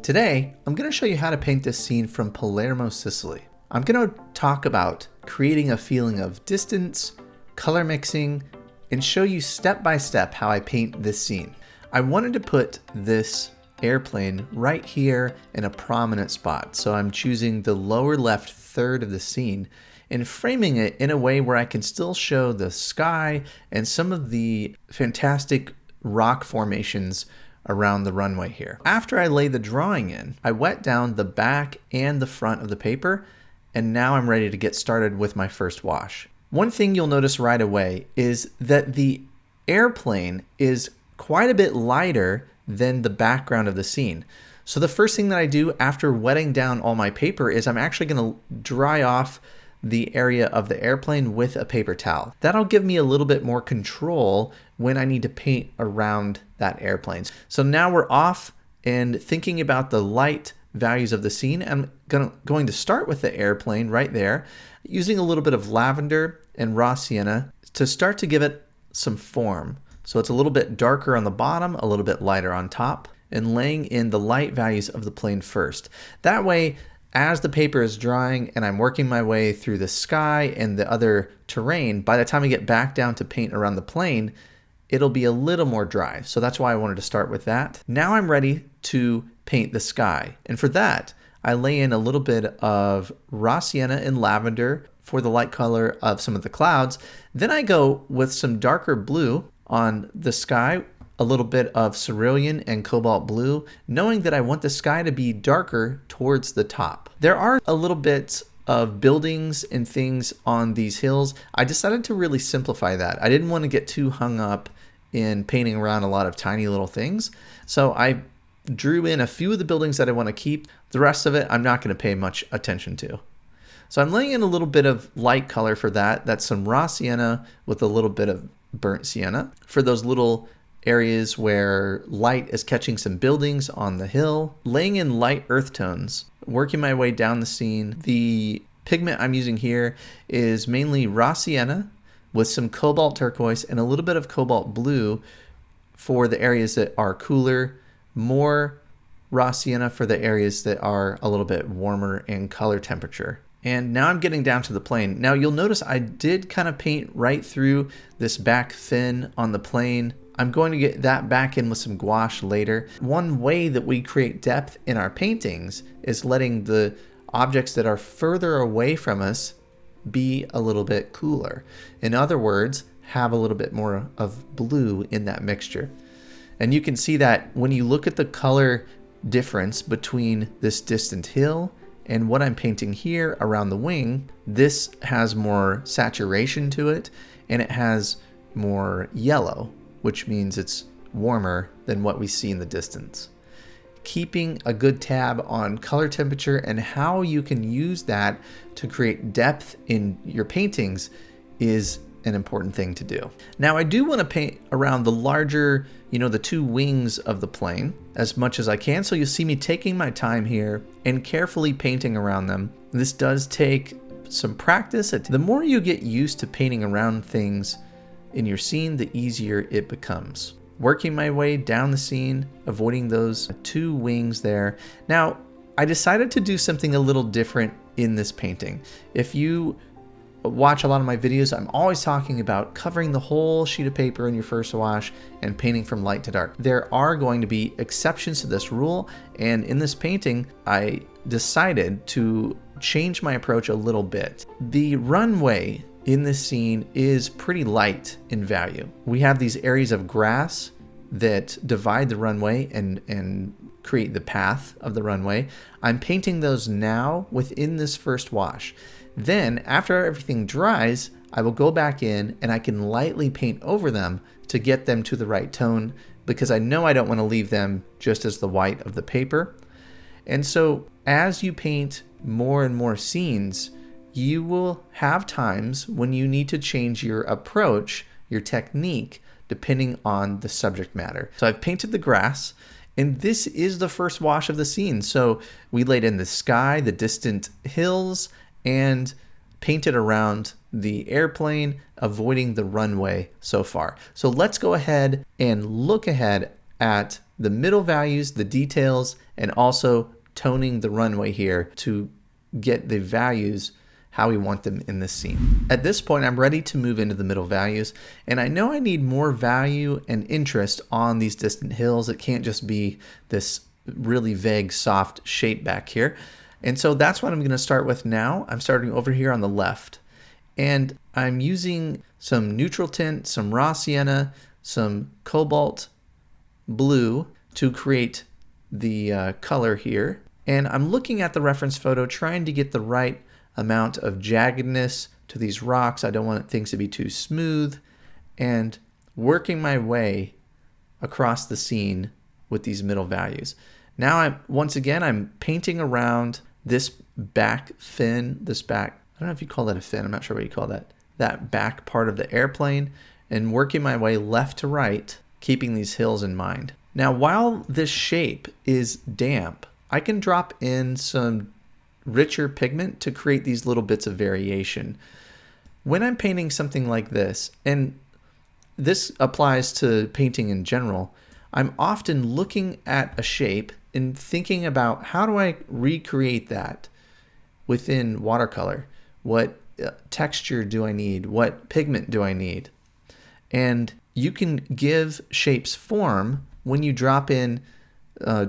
Today, I'm going to show you how to paint this scene from Palermo, Sicily. I'm going to talk about creating a feeling of distance, color mixing, and show you step by step how I paint this scene. I wanted to put this airplane right here in a prominent spot, so I'm choosing the lower left third of the scene and framing it in a way where I can still show the sky and some of the fantastic rock formations around the runway here. After I lay the drawing in, I wet down the back and the front of the paper, and now I'm ready to get started with my first wash. One thing you'll notice right away is that the airplane is quite a bit lighter than the background of the scene. So the first thing that I do after wetting down all my paper is I'm actually going to dry off the area of the airplane with a paper towel. That'll give me a little bit more control when I need to paint around that airplane. So now we're off and thinking about the light values of the scene. I'm going to start with the airplane right there, using a little bit of lavender and raw sienna to start to give it some form. So it's a little bit darker on the bottom, a little bit lighter on top, and laying in the light values of the plane first. That way, as the paper is drying and I'm working my way through the sky and the other terrain, by the time I get back down to paint around the plane, it'll be a little more dry. So that's why I wanted to start with that. Now I'm ready to paint the sky. And for that, I lay in a little bit of raw sienna and lavender for the light color of some of the clouds. Then I go with some darker blue on the sky, a little bit of cerulean and cobalt blue, knowing that I want the sky to be darker towards the top. There are a little bit of buildings and things on these hills. I decided to really simplify that. I didn't want to get too hung up in painting around a lot of tiny little things. So I drew in a few of the buildings that I want to keep. The rest of it, I'm not going to pay much attention to. So I'm laying in a little bit of light color for that. That's some raw sienna with a little bit of burnt sienna for those little areas where light is catching some buildings on the hill. Laying in light earth tones, working my way down the scene. The pigment I'm using here is mainly raw sienna with some cobalt turquoise and a little bit of cobalt blue for the areas that are cooler, more raw sienna for the areas that are a little bit warmer in color temperature. And now I'm getting down to the plane. Now you'll notice I did kind of paint right through this back fin on the plane. I'm going to get that back in with some gouache later. One way that we create depth in our paintings is letting the objects that are further away from us be a little bit cooler. In other words, have a little bit more of blue in that mixture. And you can see that when you look at the color difference between this distant hill and what I'm painting here around the wing, this has more saturation to it and it has more yellow, which means it's warmer than what we see in the distance. Keeping a good tab on color temperature and how you can use that to create depth in your paintings is an important thing to do. Now I do want to paint around the larger, the two wings of the plane as much as I can. So you'll see me taking my time here and carefully painting around them. This does take some practice. The more you get used to painting around things in your scene, the easier it becomes. Working my way down the scene, avoiding those two wings there. Now, I decided to do something a little different in this painting. If you watch a lot of my videos, I'm always talking about covering the whole sheet of paper in your first wash and painting from light to dark. There are going to be exceptions to this rule, and in this painting, I decided to change my approach a little bit. The runway in this scene is pretty light in value. We have these areas of grass that divide the runway and create the path of the runway. I'm painting those now within this first wash. Then after everything dries, I will go back in and I can lightly paint over them to get them to the right tone, because I know I don't want to leave them just as the white of the paper. And so as you paint more and more scenes, you will have times when you need to change your approach, your technique, depending on the subject matter. So I've painted the grass, and this is the first wash of the scene. So we laid in the sky, the distant hills, and painted around the airplane, avoiding the runway so far. So let's go ahead and look ahead at the middle values, the details, and also toning the runway here to get the values how we want them in this scene. At this point, I'm ready to move into the middle values, and I know I need more value and interest on these distant hills. It can't just be this really vague, soft shape back here. And so that's what I'm going to start with now. I'm starting over here on the left, and I'm using some neutral tint, some raw sienna, some cobalt blue to create the color here. And I'm looking at the reference photo, trying to get the right amount of jaggedness to these rocks. I don't want things to be too smooth, and working my way across the scene with these middle values. Now once again I'm painting around this back fin, I don't know if you call that a fin, I'm not sure what you call that back part of the airplane, and working my way left to right, keeping these hills in mind. Now while this shape is damp, I can drop in some richer pigment to create these little bits of variation. When I'm painting something like this, and this applies to painting in general, I'm often looking at a shape and thinking about how do I recreate that within watercolor? What texture do I need? What pigment do I need? And you can give shapes form when you drop in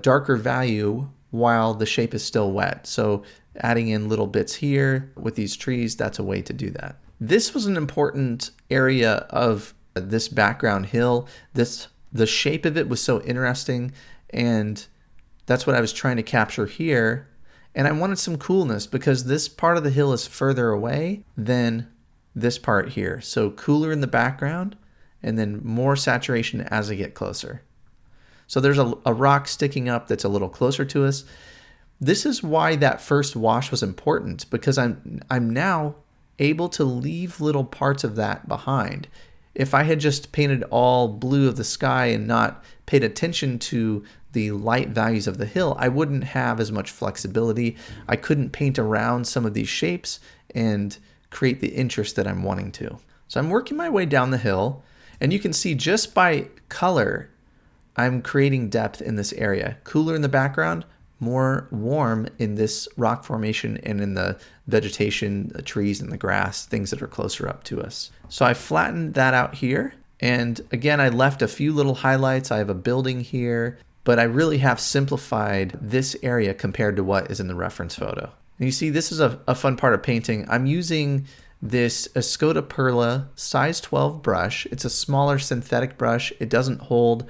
darker value while the shape is still wet. So adding in little bits here with these trees, that's a way to do that. This was an important area of this background hill. The shape of it was so interesting, and that's what I was trying to capture here. And I wanted some coolness because this part of the hill is further away than this part here. So cooler in the background and then more saturation as I get closer. So there's a rock sticking up that's a little closer to us. This is why that first wash was important, because I'm now able to leave little parts of that behind. If I had just painted all blue of the sky and not paid attention to the light values of the hill, I wouldn't have as much flexibility. I couldn't paint around some of these shapes and create the interest that I'm wanting to. So I'm working my way down the hill, and you can see just by color, I'm creating depth in this area. Cooler in the background, more warm in this rock formation and in the vegetation, the trees and the grass, things that are closer up to us. So I flattened that out here. And again, I left a few little highlights. I have a building here, but I really have simplified this area compared to what is in the reference photo. And you see, this is a fun part of painting. I'm using this Escoda Perla size 12 brush. It's a smaller synthetic brush. It doesn't hold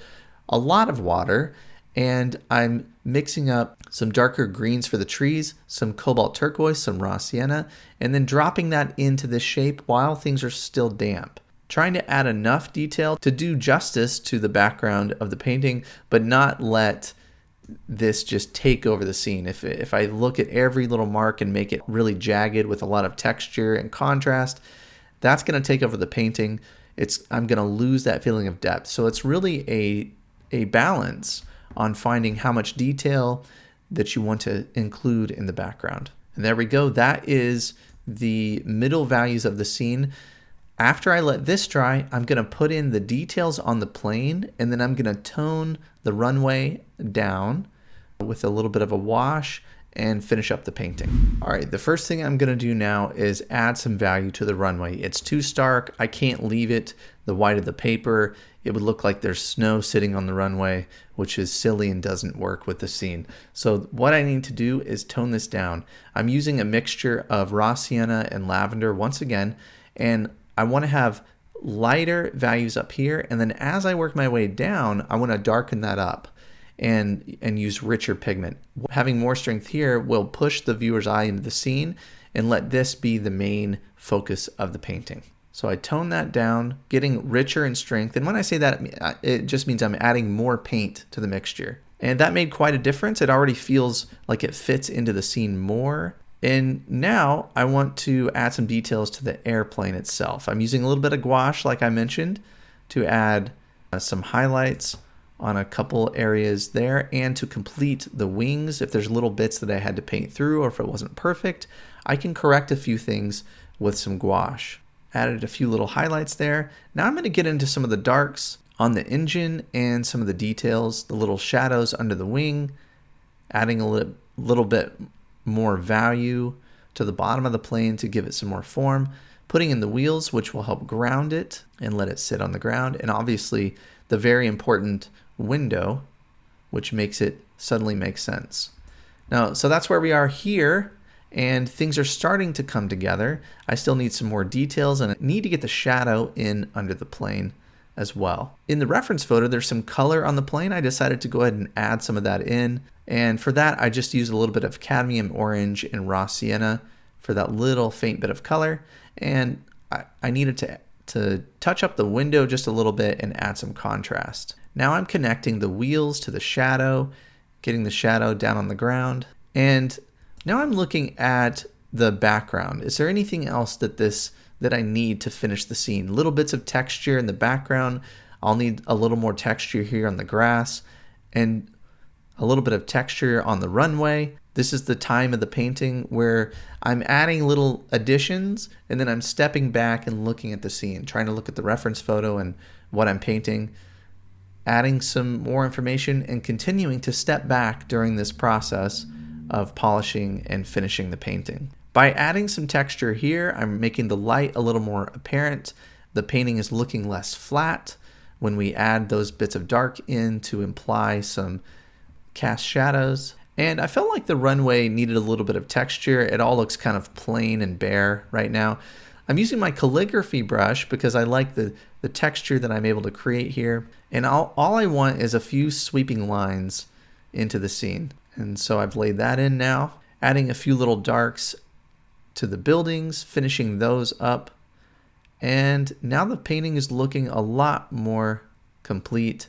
a lot of water, and I'm mixing up some darker greens for the trees, some cobalt turquoise, some raw sienna, and then dropping that into this shape while things are still damp. Trying to add enough detail to do justice to the background of the painting, but not let this just take over the scene. If I look at every little mark and make it really jagged with a lot of texture and contrast, that's going to take over the painting. I'm going to lose that feeling of depth. So it's really a balance on finding how much detail that you want to include in the background. And there we go. That is the middle values of the scene. After I let this dry, I'm going to put in the details on the plane, and then I'm going to tone the runway down with a little bit of a wash and finish up the painting. All right, the first thing I'm going to do now is add some value to the runway. It's too stark. I can't leave it the white of the paper. It would look like there's snow sitting on the runway, which is silly and doesn't work with the scene. So what I need to do is tone this down. I'm using a mixture of raw sienna and lavender once again, and I want to have lighter values up here, and then as I work my way down, I want to darken that up and use richer pigment. Having more strength here will push the viewer's eye into the scene and let this be the main focus of the painting. So I tone that down, getting richer in strength. And when I say that, it just means I'm adding more paint to the mixture. And that made quite a difference. It already feels like it fits into the scene more. And now I want to add some details to the airplane itself. I'm using a little bit of gouache, like I mentioned, to add some highlights on a couple areas there, and to complete the wings. If there's little bits that I had to paint through, or if it wasn't perfect, I can correct a few things with some gouache. Added a few little highlights there. Now I'm going to get into some of the darks on the engine and some of the details, the little shadows under the wing, adding a little bit more value to the bottom of the plane to give it some more form, putting in the wheels, which will help ground it and let it sit on the ground, and obviously the very important window, which makes it suddenly make sense. Now, so that's where we are here, and things are starting to come together. I still need some more details, and I need to get the shadow in under the plane as well. In the reference photo, there's some color on the plane. I decided to go ahead and add some of that in, and for that, I just used a little bit of cadmium orange and raw sienna for that little faint bit of color, and I needed to touch up the window just a little bit and add some contrast. Now I'm connecting the wheels to the shadow, getting the shadow down on the ground, and now I'm looking at the background. Is there anything else that I need to finish the scene? Little bits of texture in the background. I'll need a little more texture here on the grass and a little bit of texture on the runway. This is the time of the painting where I'm adding little additions and then I'm stepping back and looking at the scene, trying to look at the reference photo and what I'm painting, adding some more information and continuing to step back during this process of polishing and finishing the painting. By adding some texture here, I'm making the light a little more apparent. The painting is looking less flat when we add those bits of dark in to imply some cast shadows. And I felt like the runway needed a little bit of texture. It all looks kind of plain and bare right now. I'm using my calligraphy brush because I like the texture that I'm able to create here. And all I want is a few sweeping lines into the scene. And so I've laid that in now, adding a few little darks to the buildings, finishing those up. And now the painting is looking a lot more complete.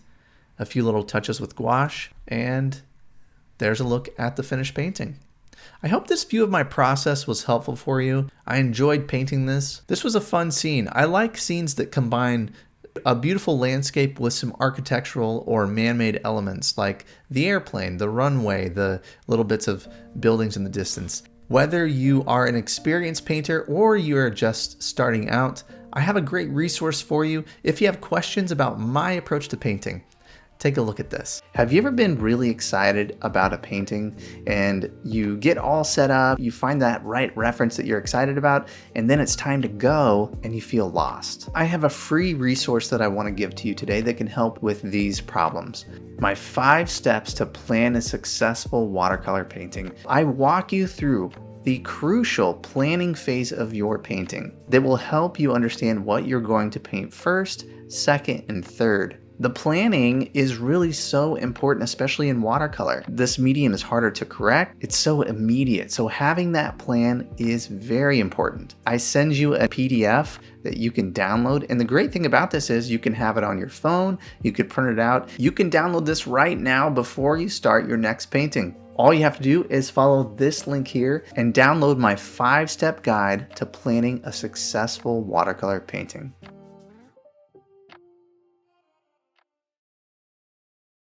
A few little touches with gouache, and there's a look at the finished painting. I hope this view of my process was helpful for you. I enjoyed painting this. This was a fun scene. I like scenes that combine a beautiful landscape with some architectural or man-made elements like the airplane, the runway, the little bits of buildings in the distance. Whether you are an experienced painter or you're just starting out, I have a great resource for you if you have questions about my approach to painting. Take a look at this. Have you ever been really excited about a painting and you get all set up, you find that right reference that you're excited about, and then it's time to go and you feel lost? I have a free resource that I want to give to you today that can help with these problems. My 5 steps to plan a successful watercolor painting. I walk you through the crucial planning phase of your painting that will help you understand what you're going to paint first, second, and third. The planning is really so important, especially in watercolor. This medium is harder to correct. It's so immediate. So having that plan is very important. I send you a PDF that you can download. And the great thing about this is you can have it on your phone. You could print it out. You can download this right now before you start your next painting. All you have to do is follow this link here and download my 5-step guide to planning a successful watercolor painting.